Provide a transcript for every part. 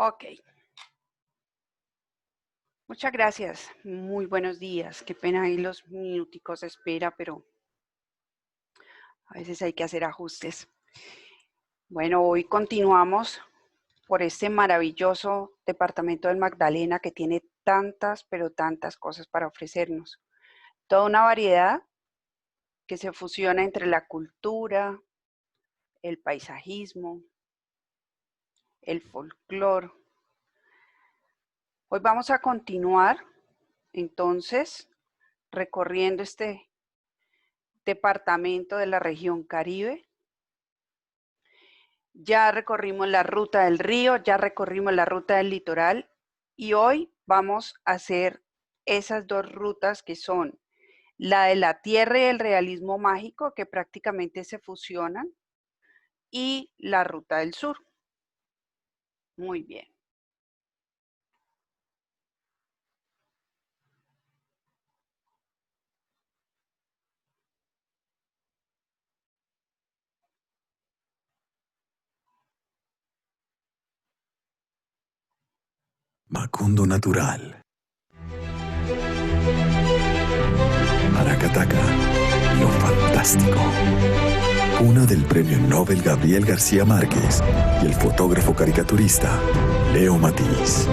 Ok. Muchas gracias. Muy buenos días. Qué pena ahí los minuticos de espera, pero a veces hay que hacer ajustes. Bueno, hoy continuamos por este maravilloso departamento del Magdalena que tiene tantas, pero tantas cosas para ofrecernos. Toda una variedad que se fusiona entre la cultura, el paisajismo, el folclore. Hoy vamos a continuar entonces recorriendo este departamento de la región Caribe. Ya recorrimos la ruta del río, ya recorrimos la ruta del litoral y hoy vamos a hacer esas dos rutas que son la de la tierra y el realismo mágico, que prácticamente se fusionan, y la ruta del sur. Muy bien. Macondo Natural. Aracataca, lo fantástico. Cuna del premio Nobel Gabriel García Márquez y el fotógrafo caricaturista Leo Matiz.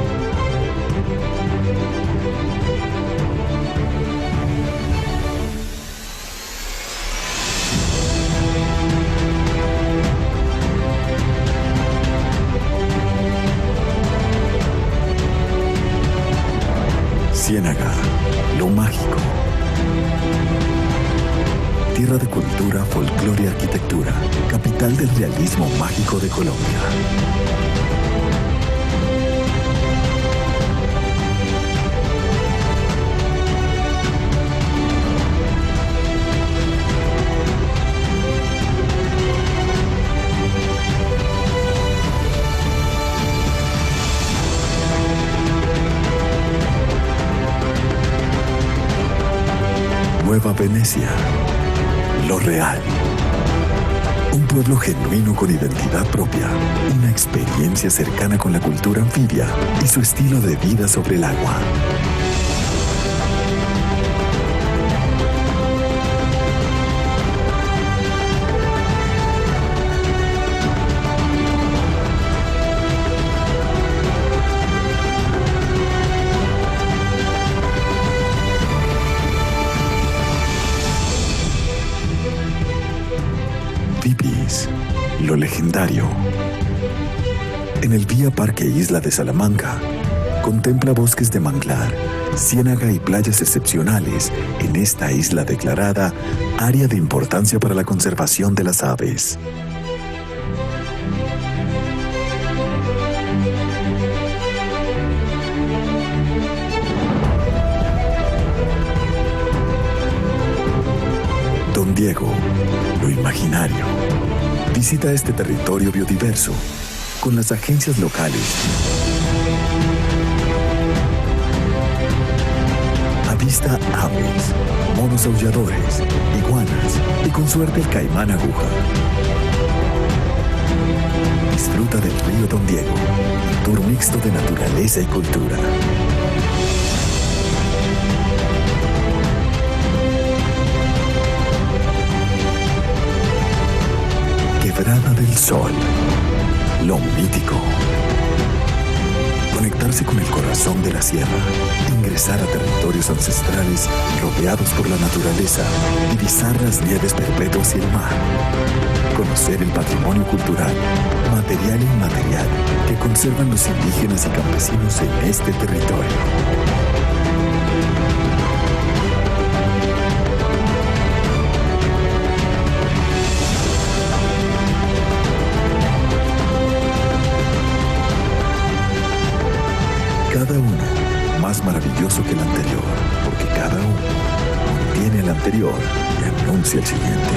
Ciénaga, lo mágico. Tierra de cultura, folclore y arquitectura. Capital del realismo mágico de Colombia. Nueva Venecia. Lo real. Un pueblo genuino con identidad propia. Una experiencia cercana con la cultura anfibia y su estilo de vida sobre el agua. Vipis, lo legendario. En el Vía Parque Isla de Salamanca, contempla bosques de manglar, ciénaga y playas excepcionales en esta isla declarada área de importancia para la conservación de las aves. Don Diego, lo imaginario. Visita este territorio biodiverso con las agencias locales. Avista aves, monos aulladores, iguanas y con suerte el caimán aguja. Disfruta del río Don Diego, un tour mixto de naturaleza y cultura. Quebrada del Sol, lo mítico. Conectarse con el corazón de la sierra, ingresar a territorios ancestrales rodeados por la naturaleza, divisar las nieves perpetuas y el mar. Conocer el patrimonio cultural, material e inmaterial que conservan los indígenas y campesinos en este territorio. Cada uno más maravilloso que el anterior, porque cada uno contiene el anterior y anuncia el siguiente.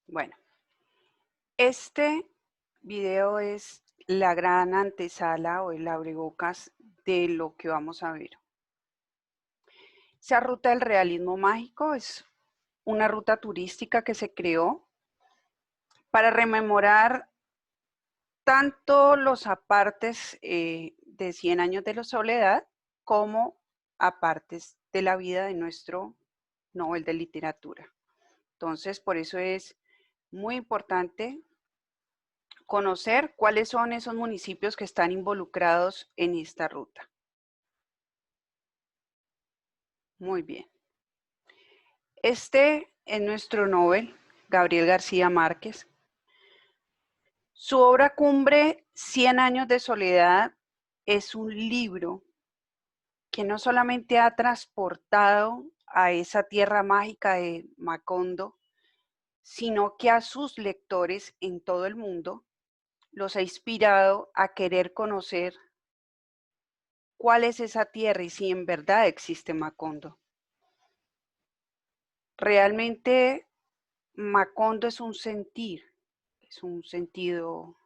Bueno, este video es la gran antesala o el abrebocas de lo que vamos a ver. Esa ruta del realismo mágico es una ruta turística que se creó para rememorar tanto los apartes de 100 años de la soledad como apartes de la vida de nuestro Nobel de Literatura. Entonces, por eso es muy importante conocer cuáles son esos municipios que están involucrados en esta ruta. Muy bien. Este es nuestro Nobel, Gabriel García Márquez. Su obra cumbre, 100 años de soledad, es un libro que no solamente ha transportado a esa tierra mágica de Macondo, sino que a sus lectores en todo el mundo los ha inspirado a querer conocer cuál es esa tierra y si en verdad existe Macondo. Realmente Macondo es un sentir, es un sentido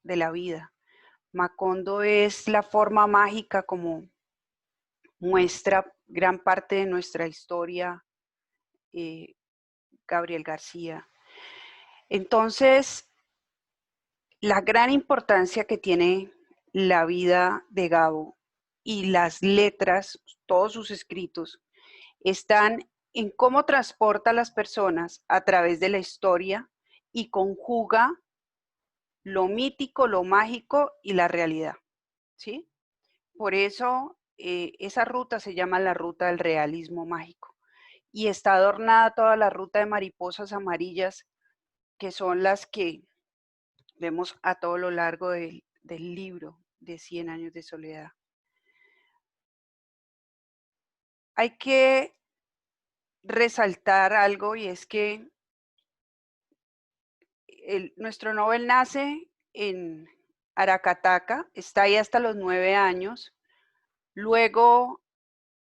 de la vida. Macondo es la forma mágica como muestra gran parte de nuestra historia, Gabriel García. Entonces, la gran importancia que tiene la vida de Gabo y las letras, todos sus escritos, están en cómo transporta a las personas a través de la historia y conjuga lo mítico, lo mágico y la realidad, ¿sí? Por eso esa ruta se llama la ruta del realismo mágico y está adornada toda la ruta de mariposas amarillas, que son las que vemos a todo lo largo del libro de 100 años de soledad. Hay que resaltar algo, y es que nuestro Nobel nace en Aracataca, está ahí hasta los 9 años, luego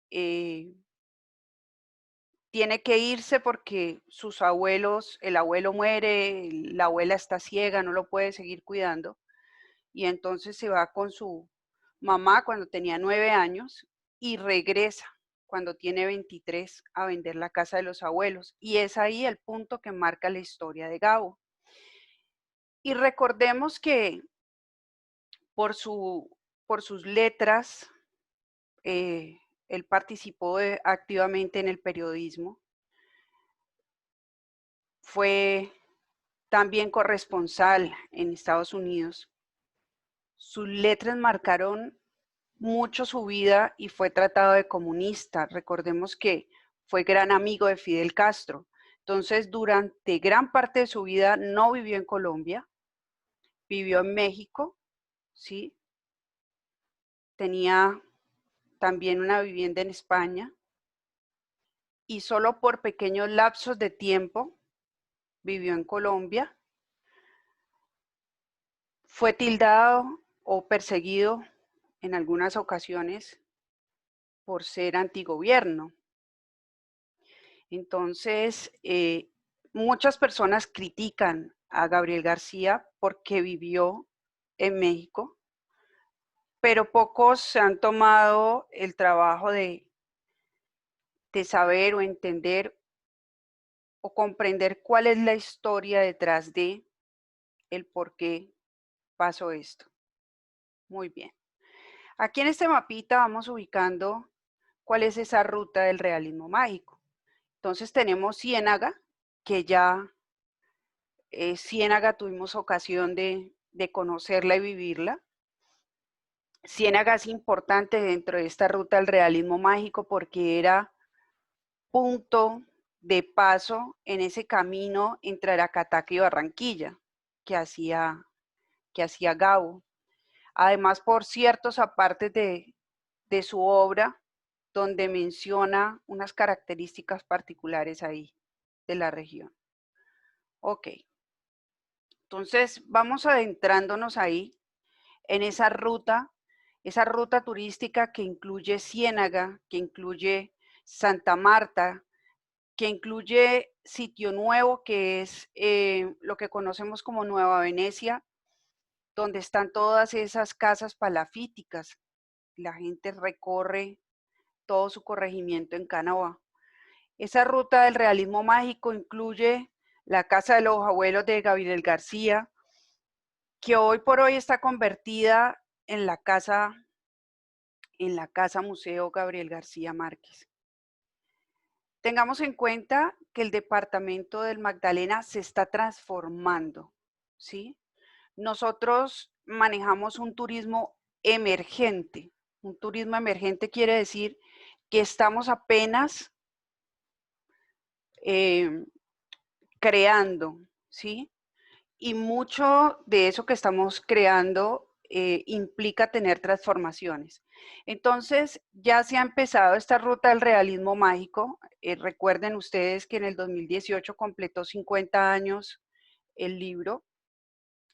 tiene que irse porque sus abuelos, el abuelo muere, la abuela está ciega, no lo puede seguir cuidando, y entonces se va con su mamá cuando tenía 9 años y regresa cuando tiene 23 a vender la casa de los abuelos, y es ahí el punto que marca la historia de Gabo. Y recordemos que por sus letras, él participó activamente en el periodismo, fue también corresponsal en Estados Unidos. Sus letras marcaron mucho su vida y fue tratado de comunista. Recordemos que fue gran amigo de Fidel Castro. Entonces, durante gran parte de su vida no vivió en Colombia, vivió en México, ¿sí? Tenía también una vivienda en España y solo por pequeños lapsos de tiempo vivió en Colombia. Fue tildado o perseguido en algunas ocasiones por ser antigobierno. Entonces, muchas personas critican a Gabriel García porque vivió en México, pero pocos se han tomado el trabajo de saber o entender o comprender cuál es la historia detrás de el por qué pasó esto. Muy bien. Aquí en este mapita vamos ubicando cuál es esa ruta del realismo mágico. Entonces tenemos Ciénaga, que ya Ciénaga tuvimos ocasión de conocerla y vivirla. Ciénaga es importante dentro de esta ruta del realismo mágico porque era punto de paso en ese camino entre Aracataca y Barranquilla que hacía Gabo. Además, por ciertos apartes de su obra, donde menciona unas características particulares ahí de la región. Ok, entonces vamos adentrándonos ahí en esa ruta turística que incluye Ciénaga, que incluye Santa Marta, que incluye Sitio Nuevo, que es lo que conocemos como Nueva Venecia, donde están todas esas casas palafíticas. La gente recorre todo su corregimiento en Canoa. Esa ruta del realismo mágico incluye la casa de los abuelos de Gabriel García, que hoy por hoy está convertida en la casa Museo Gabriel García Márquez. Tengamos en cuenta que el departamento del Magdalena se está transformando, ¿sí? Nosotros manejamos un turismo emergente. Un turismo emergente quiere decir que estamos apenas creando, ¿sí? Y mucho de eso que estamos creando implica tener transformaciones. Entonces, ya se ha empezado esta ruta del realismo mágico. Recuerden ustedes que en el 2018 completó 50 años el libro.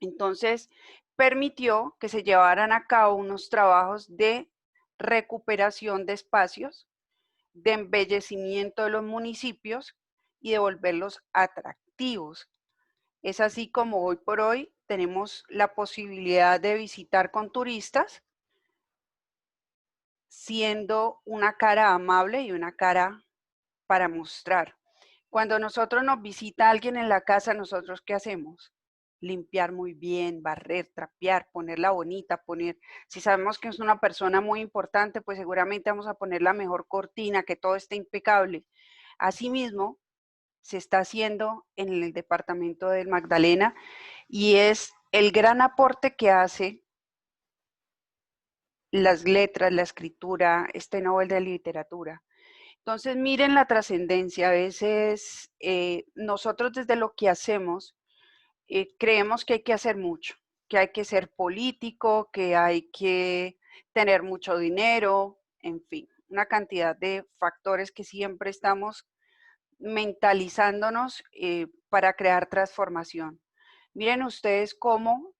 Entonces, permitió que se llevaran a cabo unos trabajos de recuperación de espacios, de embellecimiento de los municipios y de volverlos atractivos. Es así como hoy por hoy tenemos la posibilidad de visitar con turistas, siendo una cara amable y una cara para mostrar. Cuando nosotros nos visita alguien en la casa, ¿nosotros qué hacemos? Limpiar muy bien, barrer, trapear, ponerla bonita, si sabemos que es una persona muy importante, pues seguramente vamos a poner la mejor cortina, que todo esté impecable. Asimismo, se está haciendo en el departamento del Magdalena y es el gran aporte que hace las letras, la escritura, este Nobel de Literatura. Entonces, miren la trascendencia. A veces nosotros desde lo que hacemos creemos que hay que hacer mucho, que hay que ser político, que hay que tener mucho dinero, en fin, una cantidad de factores que siempre estamos mentalizándonos para crear transformación. Miren ustedes cómo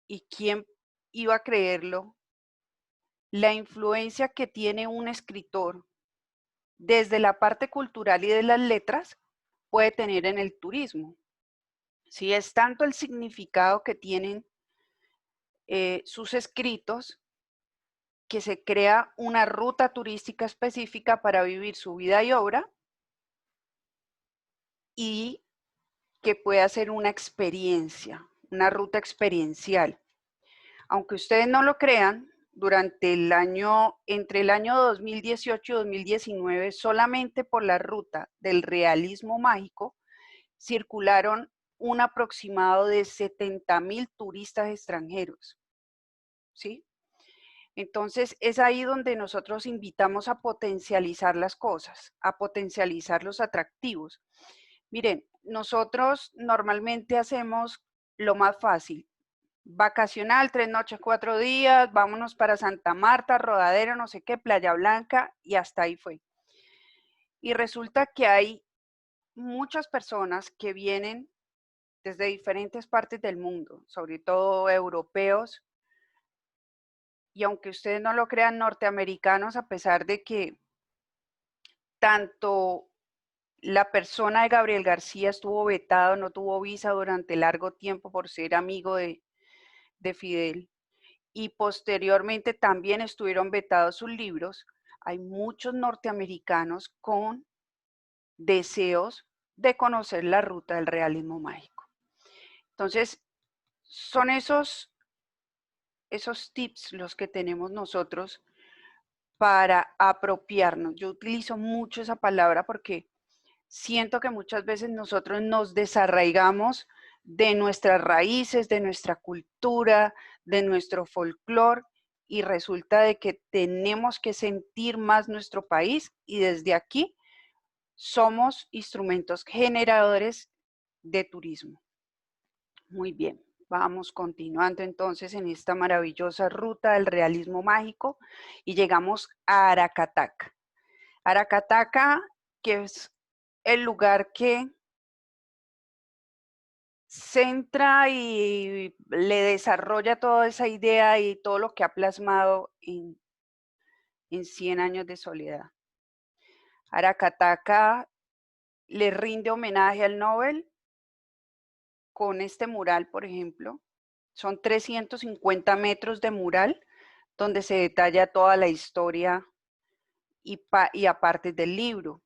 y quién iba a creerlo, la influencia que tiene un escritor desde la parte cultural y de las letras puede tener en el turismo. Si es tanto el significado que tienen sus escritos, que se crea una ruta turística específica para vivir su vida y obra y que pueda ser una experiencia, una ruta experiencial. Aunque ustedes no lo crean, entre el año 2018 y 2019, solamente por la ruta del realismo mágico, circularon un aproximado de 70,000 turistas extranjeros, ¿sí? Entonces, es ahí donde nosotros invitamos a potencializar las cosas, a potencializar los atractivos. Miren, nosotros normalmente hacemos lo más fácil, vacacional, 3 noches, 4 días, vámonos para Santa Marta, Rodadero, no sé qué, Playa Blanca, y hasta ahí fue. Y resulta que hay muchas personas que vienen desde diferentes partes del mundo, sobre todo europeos, y aunque ustedes no lo crean, norteamericanos, a pesar de que tanto la persona de Gabriel García estuvo vetado, no tuvo visa durante largo tiempo por ser amigo de Fidel, y posteriormente también estuvieron vetados sus libros, hay muchos norteamericanos con deseos de conocer la ruta del realismo mágico. Entonces, son esos tips los que tenemos nosotros para apropiarnos. Yo utilizo mucho esa palabra porque siento que muchas veces nosotros nos desarraigamos de nuestras raíces, de nuestra cultura, de nuestro folclore, y resulta de que tenemos que sentir más nuestro país y desde aquí somos instrumentos generadores de turismo. Muy bien, vamos continuando entonces en esta maravillosa ruta del realismo mágico y llegamos a Aracataca. Aracataca, que es el lugar que centra y le desarrolla toda esa idea y todo lo que ha plasmado en 100 años de soledad. Aracataca le rinde homenaje al Nobel con este mural, por ejemplo. Son 350 metros de mural donde se detalla toda la historia y aparte del libro.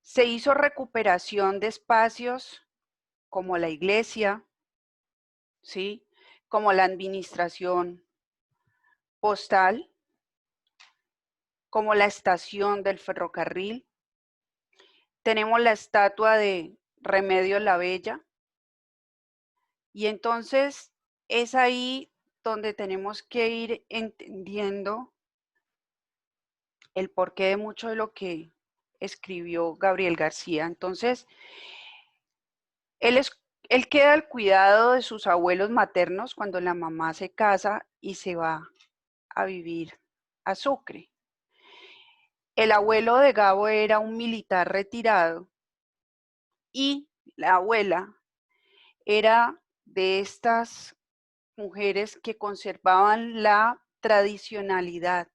Se hizo recuperación de espacios como la iglesia, ¿sí? como la administración postal, como la estación del ferrocarril. Tenemos la estatua de Remedios la Bella. Y entonces es ahí donde tenemos que ir entendiendo el porqué de mucho de lo que escribió Gabriel García. Entonces, él queda al cuidado de sus abuelos maternos cuando la mamá se casa y se va a vivir a Sucre. El abuelo de Gabo era un militar retirado y la abuela era de estas mujeres que conservaban la tradicionalidad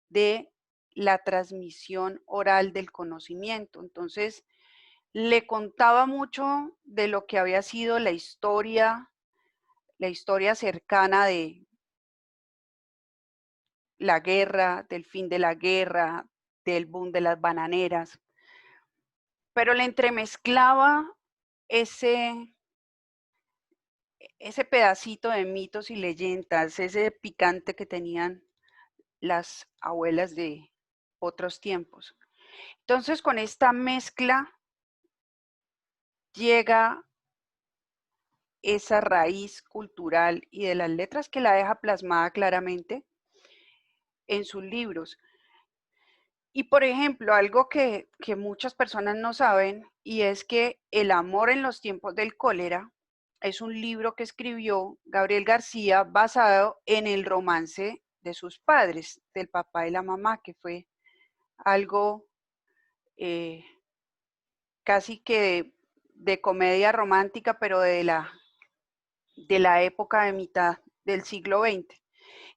de la transmisión oral del conocimiento. Entonces, le contaba mucho de lo que había sido la historia cercana de la guerra, del fin de la guerra, del boom de las bananeras, pero le entremezclaba ese pedacito de mitos y leyendas, ese picante que tenían las abuelas de otros tiempos. Entonces, con esta mezcla llega esa raíz cultural y de las letras que la deja plasmada claramente en sus libros. Y por ejemplo, algo que muchas personas no saben, y es que El amor en los tiempos del cólera es un libro que escribió Gabriel García basado en el romance de sus padres, del papá y la mamá, que fue algo casi que de comedia romántica, pero de la época de mitad del siglo XX.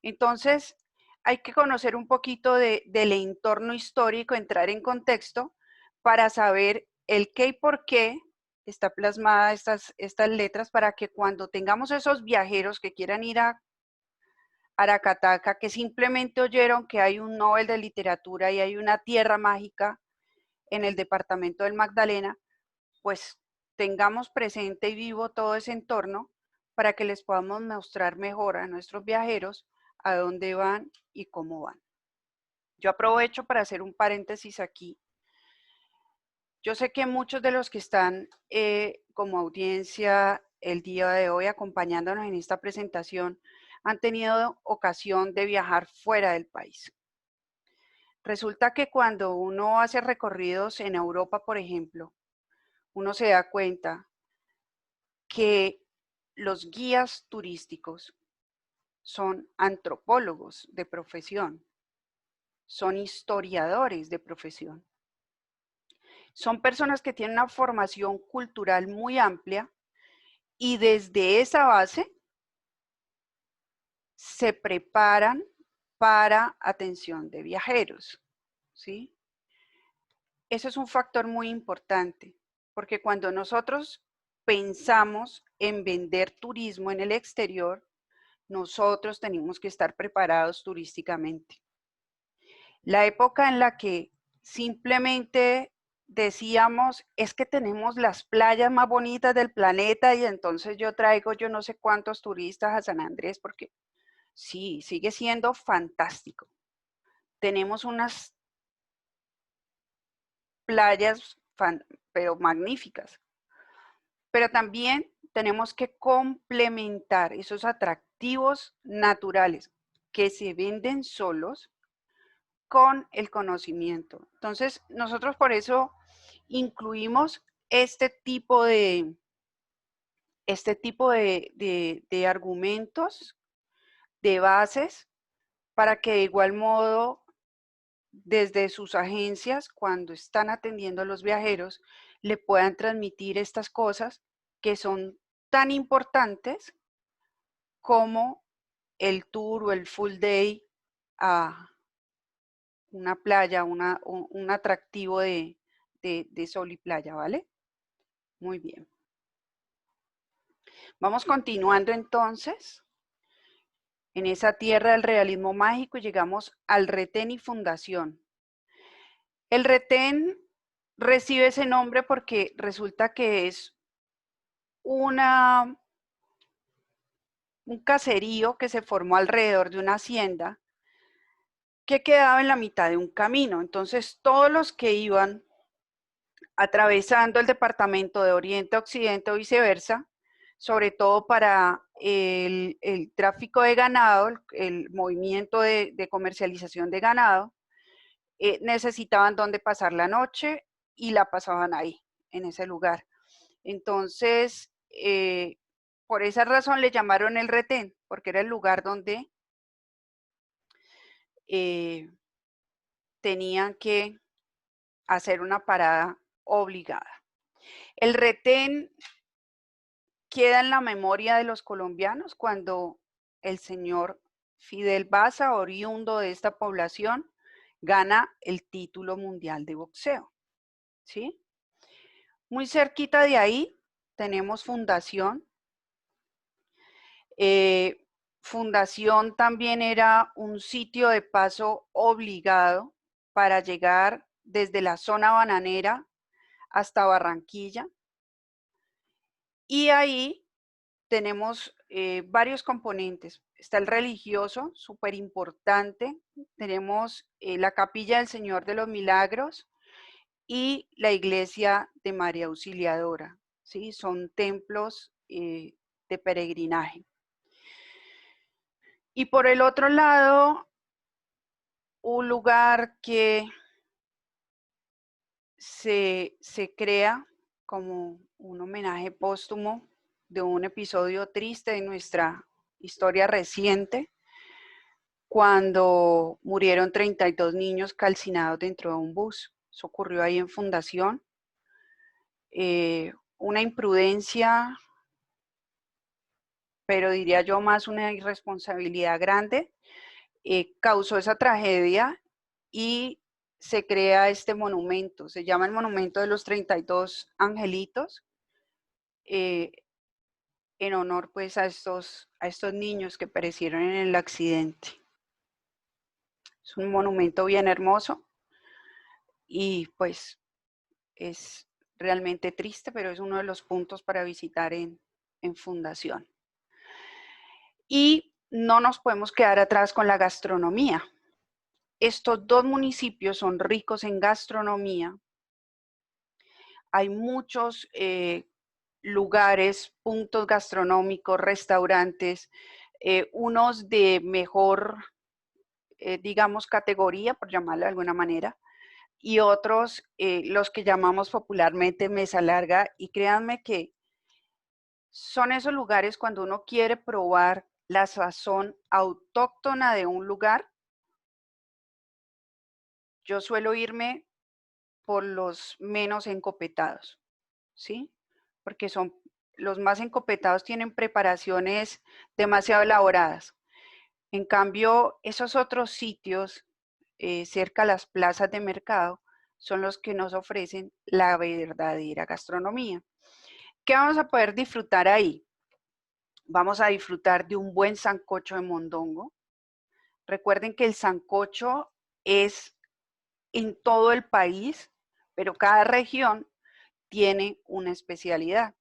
Entonces, hay que conocer un poquito del entorno histórico, entrar en contexto para saber el qué y por qué está plasmada estas letras, para que cuando tengamos esos viajeros que quieran ir a Aracataca, que simplemente oyeron que hay un Nobel de Literatura y hay una tierra mágica en el departamento del Magdalena, pues tengamos presente y vivo todo ese entorno para que les podamos mostrar mejor a nuestros viajeros a dónde van y cómo van. Yo aprovecho para hacer un paréntesis aquí. Yo sé que muchos de los que están como audiencia el día de hoy acompañándonos en esta presentación han tenido ocasión de viajar fuera del país. Resulta que cuando uno hace recorridos en Europa, por ejemplo, uno se da cuenta que los guías turísticos son antropólogos de profesión, son historiadores de profesión. Son personas que tienen una formación cultural muy amplia y desde esa base se preparan para atención de viajeros, ¿sí? Eso es un factor muy importante, porque cuando nosotros pensamos en vender turismo en el exterior, nosotros tenemos que estar preparados turísticamente. La época en la que simplemente decíamos, es que tenemos las playas más bonitas del planeta y entonces yo traigo yo no sé cuántos turistas a San Andrés, porque sí, sigue siendo fantástico. Tenemos unas playas pero magníficas, pero también tenemos que complementar esos atractivos naturales que se venden solos con el conocimiento. Entonces, nosotros por eso incluimos este tipo de argumentos, de bases, para que de igual modo, desde sus agencias, cuando están atendiendo a los viajeros, le puedan transmitir estas cosas que son tan importantes como el tour o el full day a una playa, un atractivo de sol y playa, ¿vale? Muy bien. Vamos continuando entonces en esa tierra del realismo mágico y llegamos al Retén y Fundación. El Retén recibe ese nombre porque resulta que es una un caserío que se formó alrededor de una hacienda que quedaba en la mitad de un camino. Entonces, todos los que iban atravesando el departamento de oriente a occidente o viceversa, sobre todo para el tráfico de ganado, el movimiento de comercialización de ganado, necesitaban dónde pasar la noche y la pasaban ahí, en ese lugar. Entonces, por esa razón le llamaron el retén, porque era el lugar donde tenían que hacer una parada obligada. El retén queda en la memoria de los colombianos cuando el señor Fidel Baza, oriundo de esta población, gana el título mundial de boxeo, ¿sí? Muy cerquita de ahí tenemos Fundación. Fundación también era un sitio de paso obligado para llegar desde la zona bananera hasta Barranquilla. Y ahí tenemos varios componentes. Está el religioso, súper importante. Tenemos la Capilla del Señor de los Milagros y la Iglesia de María Auxiliadora. ¿Sí? Son templos de peregrinaje. Y por el otro lado, un lugar que se crea como un homenaje póstumo de un episodio triste de nuestra historia reciente, cuando murieron 32 niños calcinados dentro de un bus. Eso ocurrió ahí en Fundación. Una imprudencia, pero diría yo más una irresponsabilidad grande, causó esa tragedia y se crea este monumento. Se llama el Monumento de los 32 Angelitos, en honor pues a estos niños que perecieron en el accidente. Es un monumento bien hermoso y pues es realmente triste, pero es uno de los puntos para visitar en Fundación. Y no nos podemos quedar atrás con la gastronomía. Estos dos municipios son ricos en gastronomía. Hay muchos lugares, puntos gastronómicos, restaurantes, unos de mejor, digamos, categoría, por llamarlo de alguna manera, y otros, los que llamamos popularmente mesa larga, y créanme que son esos lugares cuando uno quiere probar la sazón autóctona de un lugar. Yo suelo irme por los menos encopetados, ¿sí? Porque son los más encopetados, tienen preparaciones demasiado elaboradas. En cambio, esos otros sitios cerca a las plazas de mercado son los que nos ofrecen la verdadera gastronomía. ¿Qué vamos a poder disfrutar ahí? Vamos a disfrutar de un buen sancocho de mondongo. Recuerden que el sancocho es en todo el país, pero cada región tiene una especialidad.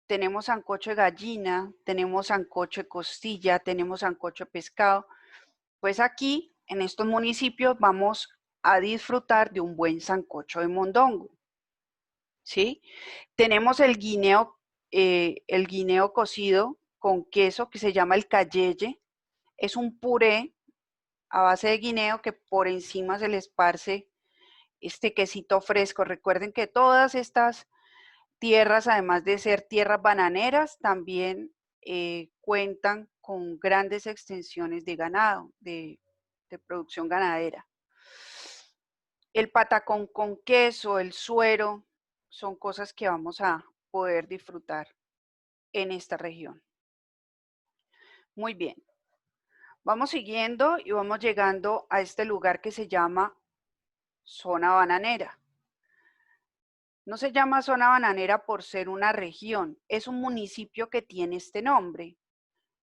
Tenemos sancocho de gallina, tenemos sancocho de costilla, tenemos sancocho de pescado. Pues aquí, en estos municipios, vamos a disfrutar de un buen sancocho de mondongo, ¿sí? Tenemos el guineo cocido con queso que se llama el cayeye. Es un puré a base de guineo que por encima se le esparce este quesito fresco. Recuerden que todas estas tierras, además de ser tierras bananeras, también cuentan con grandes extensiones de ganado, de producción ganadera. El patacón con queso, el suero, son cosas que vamos a poder disfrutar en esta región. Muy bien. Vamos siguiendo y vamos llegando a este lugar que se llama Zona Bananera. No se llama Zona Bananera por ser una región, es un municipio que tiene este nombre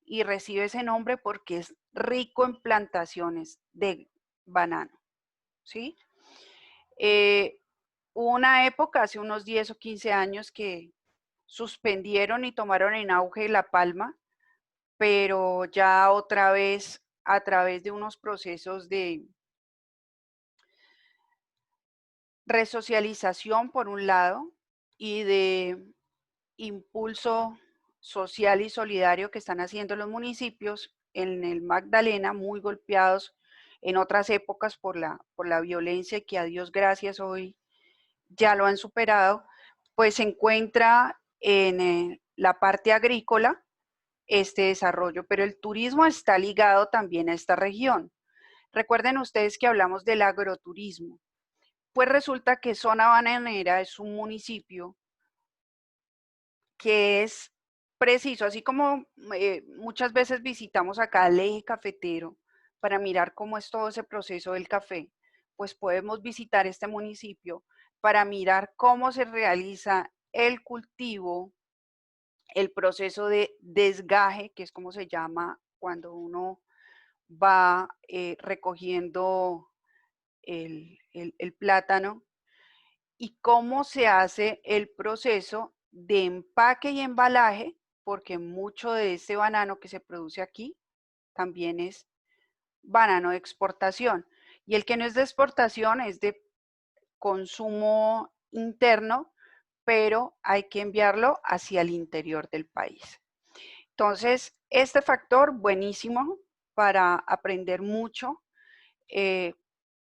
y recibe ese nombre porque es rico en plantaciones de banano, ¿sí? Hubo una época, hace unos 10 o 15 años, que suspendieron y tomaron en auge la palma, pero ya otra vez a través de unos procesos de resocialización por un lado y de impulso social y solidario que están haciendo los municipios en el Magdalena, muy golpeados en otras épocas por la violencia, que a Dios gracias hoy ya lo han superado, pues se encuentra en la parte agrícola este desarrollo, pero el turismo está ligado también a esta región. Recuerden ustedes que hablamos del agroturismo. Pues resulta que Zona Bananera es un municipio que es preciso, así como muchas veces visitamos acá el eje cafetero para mirar cómo es todo ese proceso del café, pues podemos visitar este municipio para mirar cómo se realiza el cultivo, el proceso de desgaje, que es como se llama cuando uno va recogiendo el plátano, y cómo se hace el proceso de empaque y embalaje, porque mucho de este banano que se produce aquí también es banano de exportación. Y el que no es de exportación es de consumo interno, pero hay que enviarlo hacia el interior del país. Entonces, este factor buenísimo para aprender mucho.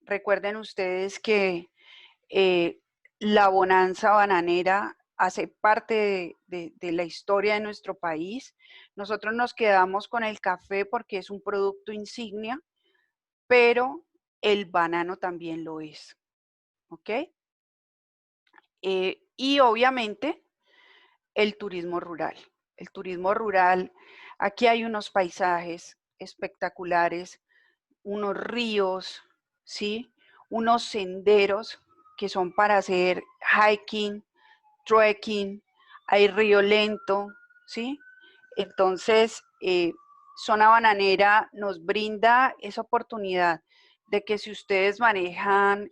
Recuerden ustedes que la bonanza bananera hace parte de la historia de nuestro país. Nosotros nos quedamos con el café porque es un producto insignia, pero el banano también lo es. ¿Ok? Y obviamente el turismo rural. El turismo rural, aquí hay unos paisajes espectaculares, unos ríos, ¿sí? Unos senderos que son para hacer hiking, trekking, hay río lento, ¿sí? Entonces, Zona Bananera nos brinda esa oportunidad de que si ustedes manejan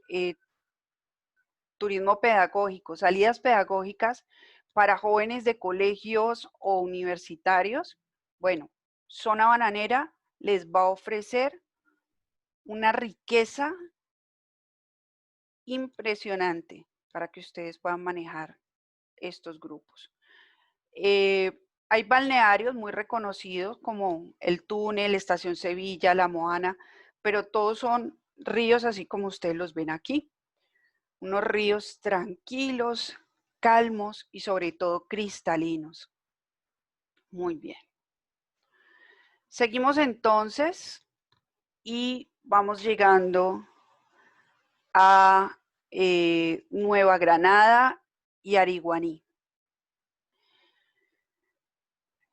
turismo pedagógico, salidas pedagógicas para jóvenes de colegios o universitarios, bueno, Zona Bananera les va a ofrecer una riqueza impresionante para que ustedes puedan manejar estos grupos. Hay balnearios muy reconocidos como el Túnel, Estación Sevilla, La Moana, pero todos son ríos así como ustedes los ven aquí. Unos ríos tranquilos, calmos y sobre todo cristalinos. Muy bien. Seguimos entonces y vamos llegando a Nueva Granada y Ariguaní.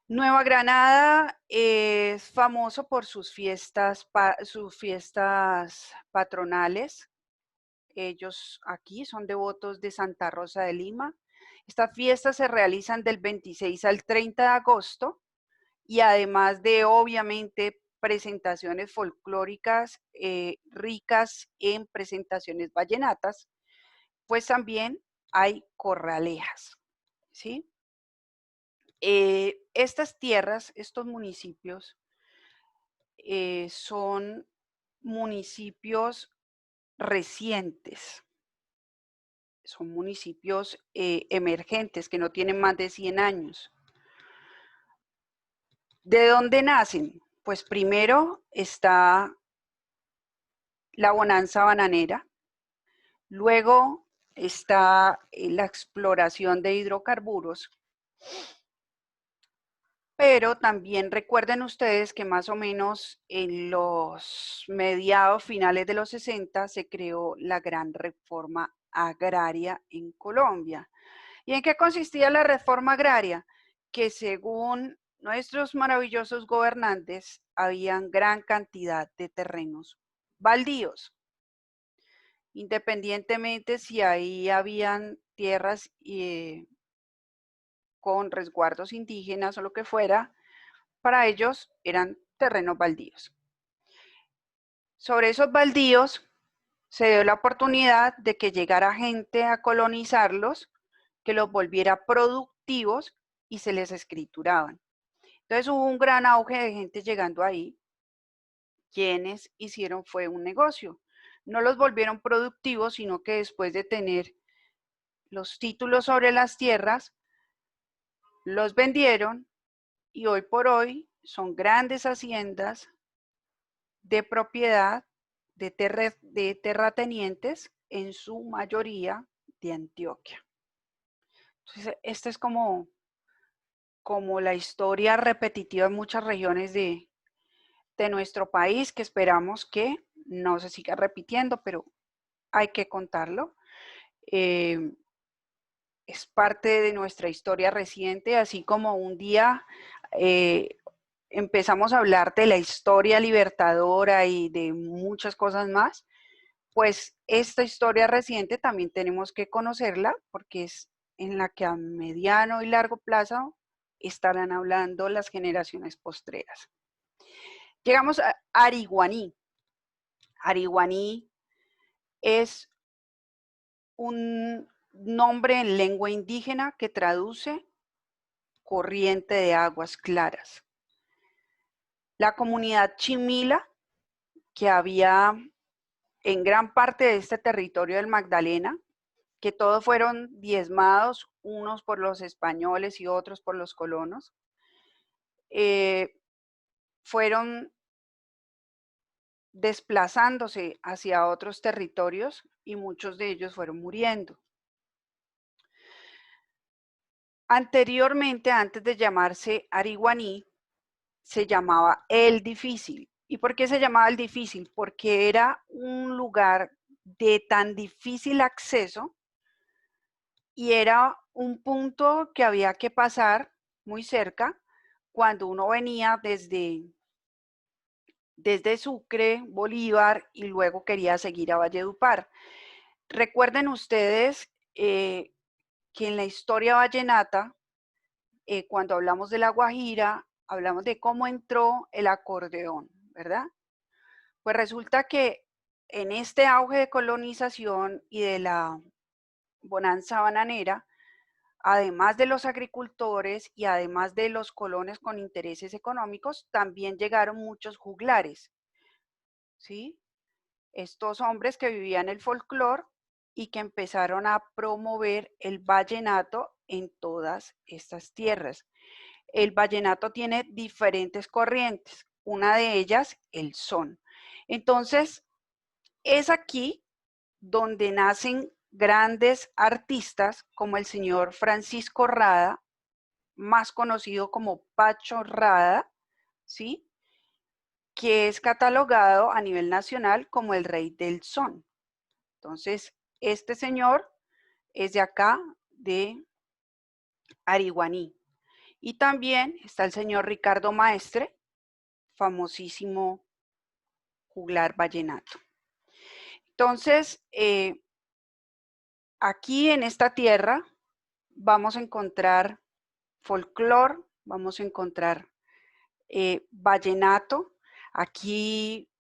Nueva Granada es famoso por sus fiestas patronales. Ellos aquí son devotos de Santa Rosa de Lima. Estas fiestas se realizan del 26 al 30 de agosto y además de, obviamente, presentaciones folclóricas ricas en presentaciones vallenatas, pues también hay corralejas, ¿sí? Estas tierras, estos municipios, son municipios recientes, son municipios emergentes que no tienen más de 100 años. ¿De dónde nacen? Pues primero está la bonanza bananera, luego está la exploración de hidrocarburos, pero también recuerden ustedes que más o menos en los mediados finales de los 60 se creó la gran reforma agraria en Colombia. ¿Y en qué consistía la reforma agraria? Que según nuestros maravillosos gobernantes, habían gran cantidad de terrenos baldíos, independientemente si ahí habían tierras con resguardos indígenas o lo que fuera, para ellos eran terrenos baldíos. Sobre esos baldíos se dio la oportunidad de que llegara gente a colonizarlos, que los volviera productivos y se les escrituraban. Entonces hubo un gran auge de gente llegando ahí, quienes hicieron fue un negocio. No los volvieron productivos, sino que después de tener los títulos sobre las tierras, los vendieron y hoy por hoy son grandes haciendas de propiedad de terratenientes, en su mayoría de Antioquia. Entonces, esta es como la historia repetitiva en muchas regiones de nuestro país, que esperamos que no se siga repitiendo, pero hay que contarlo. Es parte de nuestra historia reciente, así como un día empezamos a hablar de la historia libertadora y de muchas cosas más, pues esta historia reciente también tenemos que conocerla, porque es en la que a mediano y largo plazo estarán hablando las generaciones postreras. Llegamos a Ariguaní. Ariguaní es un nombre en lengua indígena que traduce corriente de aguas claras. La comunidad chimila, que había en gran parte de este territorio del Magdalena, que todos fueron diezmados, unos por los españoles y otros por los colonos, fueron desplazándose hacia otros territorios y muchos de ellos fueron muriendo. Anteriormente, antes de llamarse Ariguaní, se llamaba El Difícil. ¿Y por qué se llamaba El Difícil? Porque era un lugar de tan difícil acceso y era un punto que había que pasar muy cerca cuando uno venía desde Sucre, Bolívar, y luego quería seguir a Valledupar. Recuerden ustedes que en la historia vallenata, cuando hablamos de La Guajira, hablamos de cómo entró el acordeón, ¿verdad? Pues resulta que en este auge de colonización y de la bonanza bananera, además de los agricultores y además de los colonos con intereses económicos, también llegaron muchos juglares, ¿sí? Estos hombres que vivían el folclore y que empezaron a promover el vallenato en todas estas tierras. El vallenato tiene diferentes corrientes, una de ellas el son. Entonces, es aquí donde nacen grandes artistas como el señor Francisco Rada, más conocido como Pacho Rada, ¿sí? Que es catalogado a nivel nacional como el rey del son. Entonces, este señor es de acá, de Ariguaní. Y también está el señor Ricardo Maestre, famosísimo juglar vallenato. Entonces, aquí en esta tierra vamos a encontrar folclore, vamos a encontrar vallenato. Aquí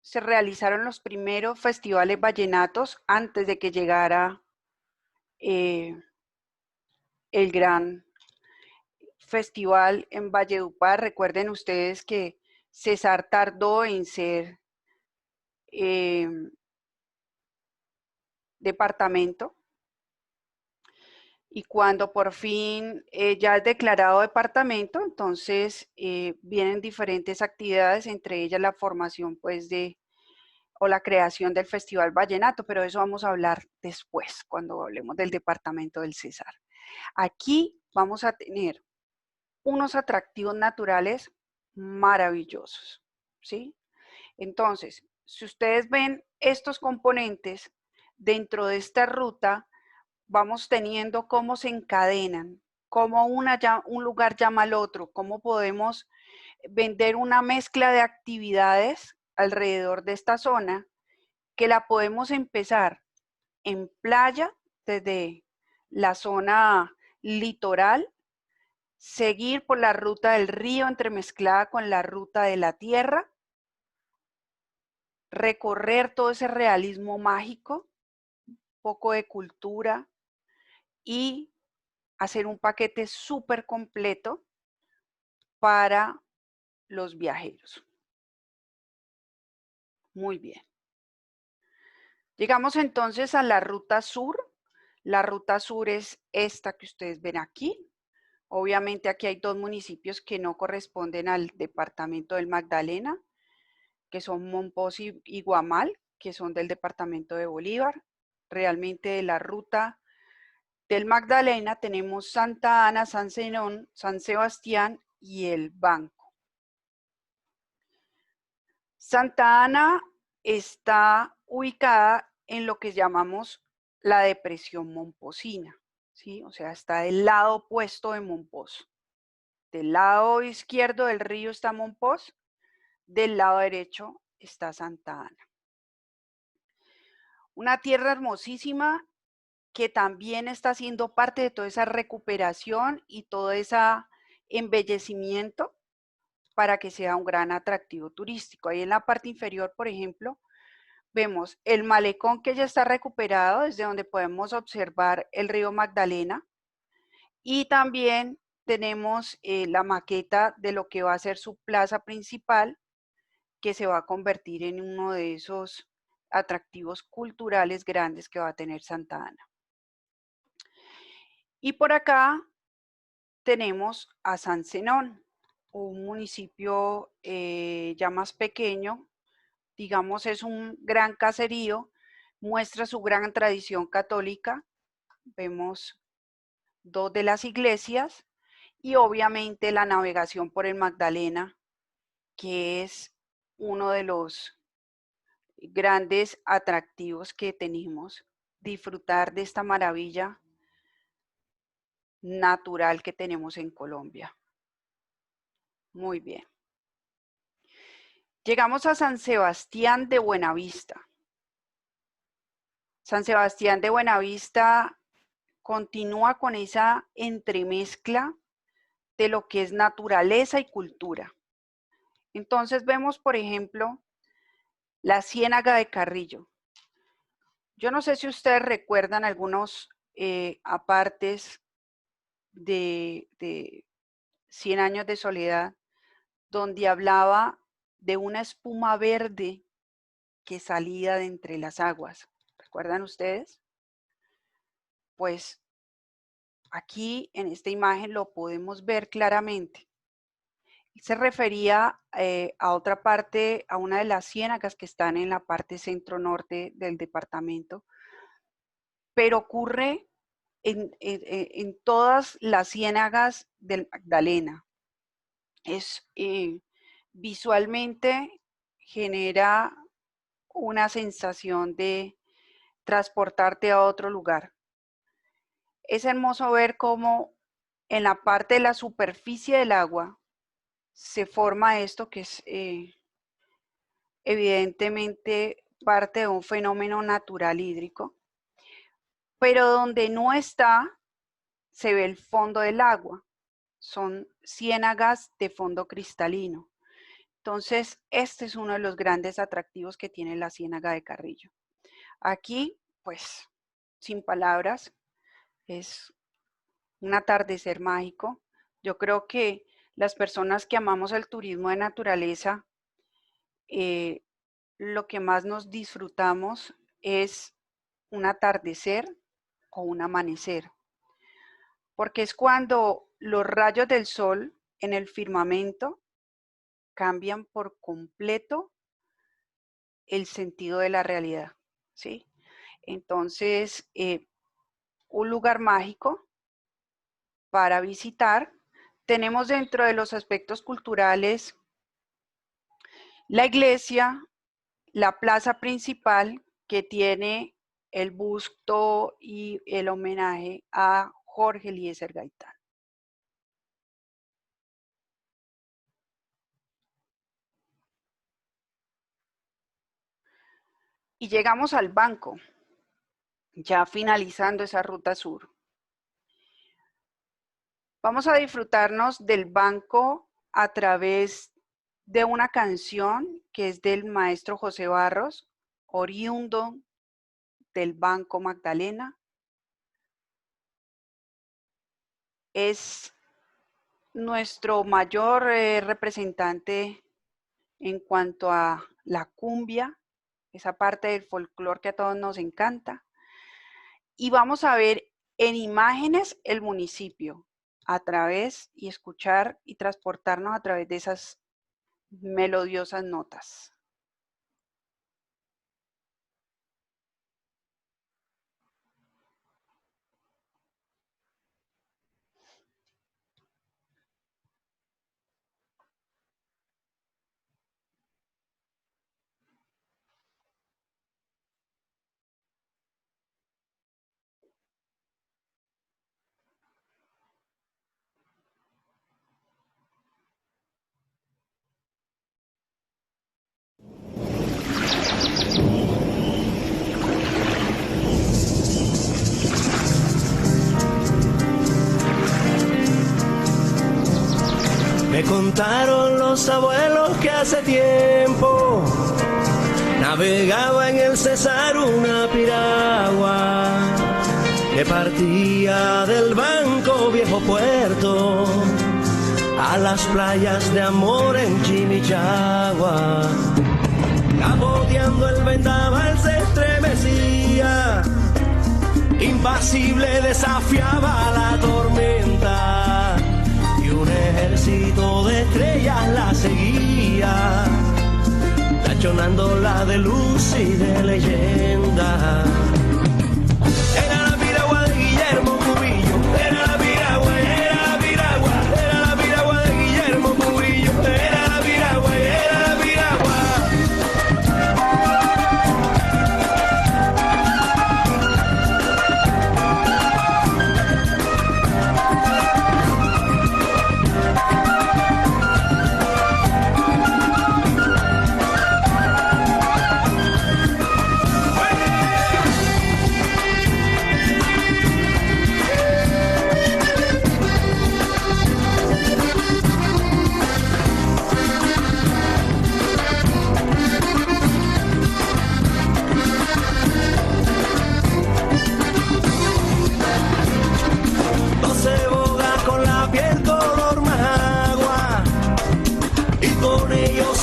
se realizaron los primeros festivales vallenatos antes de que llegara el gran festival en Valledupar. Recuerden ustedes que César tardó en ser departamento, y cuando por fin ya es declarado departamento, entonces vienen diferentes actividades, entre ellas la formación pues o la creación del Festival Vallenato, pero eso vamos a hablar después, cuando hablemos del departamento del César. Aquí vamos a tener unos atractivos naturales maravillosos, ¿sí? Entonces, si ustedes ven estos componentes dentro de esta ruta, vamos teniendo cómo se encadenan, cómo un lugar llama al otro, cómo podemos vender una mezcla de actividades alrededor de esta zona, que la podemos empezar en playa, desde la zona litoral, seguir por la ruta del río entremezclada con la ruta de la tierra, recorrer todo ese realismo mágico, poco de cultura, y hacer un paquete súper completo para los viajeros. Muy bien. Llegamos entonces a la ruta sur. La ruta sur es esta que ustedes ven aquí. Obviamente aquí hay dos municipios que no corresponden al departamento del Magdalena, que son Mompox y Guamal, que son del departamento de Bolívar. Realmente de la ruta del Magdalena tenemos Santa Ana, San Zenón, San Sebastián y el Banco. Santa Ana está ubicada en lo que llamamos la depresión momposina, ¿sí? O sea, está del lado opuesto de Mompox. Del lado izquierdo del río está Mompox, del lado derecho está Santa Ana. Una tierra hermosísima que también está siendo parte de toda esa recuperación y todo ese embellecimiento para que sea un gran atractivo turístico. Ahí en la parte inferior, por ejemplo, vemos el malecón que ya está recuperado, desde donde podemos observar el río Magdalena, y también tenemos la maqueta de lo que va a ser su plaza principal, que se va a convertir en uno de esos atractivos culturales grandes que va a tener Santa Ana. Y por acá tenemos a San Zenón, un municipio ya más pequeño, digamos es un gran caserío, muestra su gran tradición católica, vemos dos de las iglesias y obviamente la navegación por el Magdalena, que es uno de los grandes atractivos que tenemos, disfrutar de esta maravilla natural que tenemos en Colombia. Muy bien. Llegamos a San Sebastián de Buenavista. San Sebastián de Buenavista continúa con esa entremezcla de lo que es naturaleza y cultura. Entonces vemos, por ejemplo, la Ciénaga de Carrillo. Yo no sé si ustedes recuerdan algunos apartes de 100 años de soledad, donde hablaba de una espuma verde que salía de entre las aguas. ¿Recuerdan ustedes? Pues aquí en esta imagen lo podemos ver claramente. Se refería a otra parte, a una de las ciénagas que están en la parte centro-norte del departamento, pero ocurre en todas las ciénagas del Magdalena. Visualmente genera una sensación de transportarte a otro lugar. Es hermoso ver cómo en la parte de la superficie del agua se forma esto que es evidentemente parte de un fenómeno natural hídrico, pero donde no está se ve el fondo del agua. Son ciénagas de fondo cristalino. Entonces, este es uno de los grandes atractivos que tiene la Ciénaga de Carrillo. Aquí, pues, sin palabras, es un atardecer mágico. Yo creo que las personas que amamos el turismo de naturaleza, lo que más nos disfrutamos es un atardecer o un amanecer, porque es cuando los rayos del sol en el firmamento cambian por completo el sentido de la realidad, ¿sí? Entonces, un lugar mágico para visitar. Tenemos dentro de los aspectos culturales la iglesia, la plaza principal que tiene el busto y el homenaje a Jorge Eliezer Gaitán. Y llegamos al Banco, ya finalizando esa ruta sur. Vamos a disfrutarnos del Banco a través de una canción que es del maestro José Barros, oriundo del Banco Magdalena. Es nuestro mayor representante en cuanto a la cumbia, esa parte del folclore que a todos nos encanta. Y vamos a ver en imágenes el municipio a través y escuchar y transportarnos a través de esas melodiosas notas. Me contaron los abuelos que hace tiempo navegaba en el Cesar una piragua que partía del Banco Viejo Puerto a las playas de amor en Chimichagua. Caboteando el vendaval se estremecía, impasible desafiaba la tormenta. Un ejército de estrellas la seguía, tachonándola de luz y de leyenda. Era la piragua de Guillermo Cubillo, era la piragua, era la piragua, era la piragua de Guillermo Cubillo, era la piragua, era la piragua.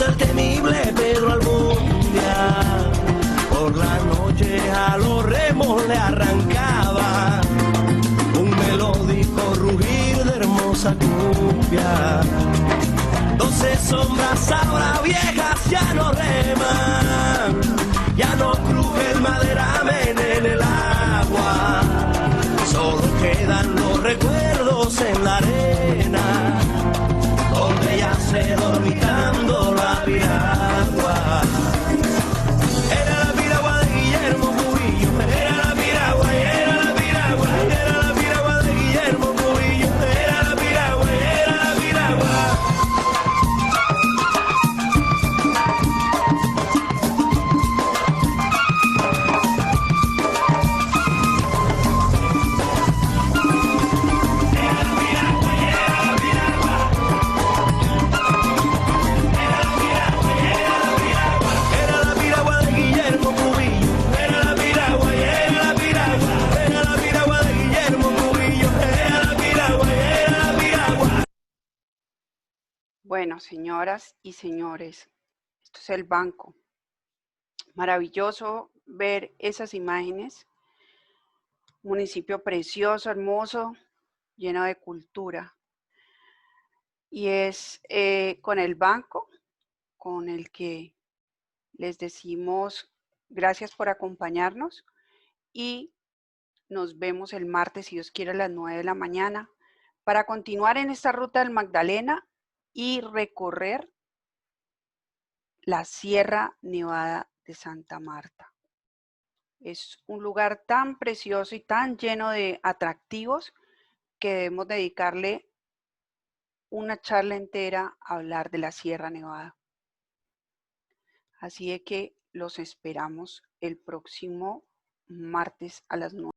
El temible Pedro Albundia, por la noche a los remos le arrancaba un melódico rugir de hermosa cumbia. 12 sombras ahora viejas ya no reman, ya no cruje el maderamen en el agua, solo quedan los recuerdos en la arena, donde ya se dormitando la piragua. Era la piragua de Guillermo Cubillo, era la piragua, era la piragua, era la piragua de Guillermo Cubillo, era la piragua, era la piragua. Bueno, señoras y señores, esto es el banco. Maravilloso ver esas imágenes. Municipio precioso, hermoso, lleno de cultura. Y es con el banco con el que les decimos gracias por acompañarnos y nos vemos el martes, si Dios quiere, a las 9 de la mañana para continuar en esta ruta del Magdalena y recorrer la Sierra Nevada de Santa Marta. Es un lugar tan precioso y tan lleno de atractivos que debemos dedicarle una charla entera a hablar de la Sierra Nevada. Así es que los esperamos el próximo martes a las 9.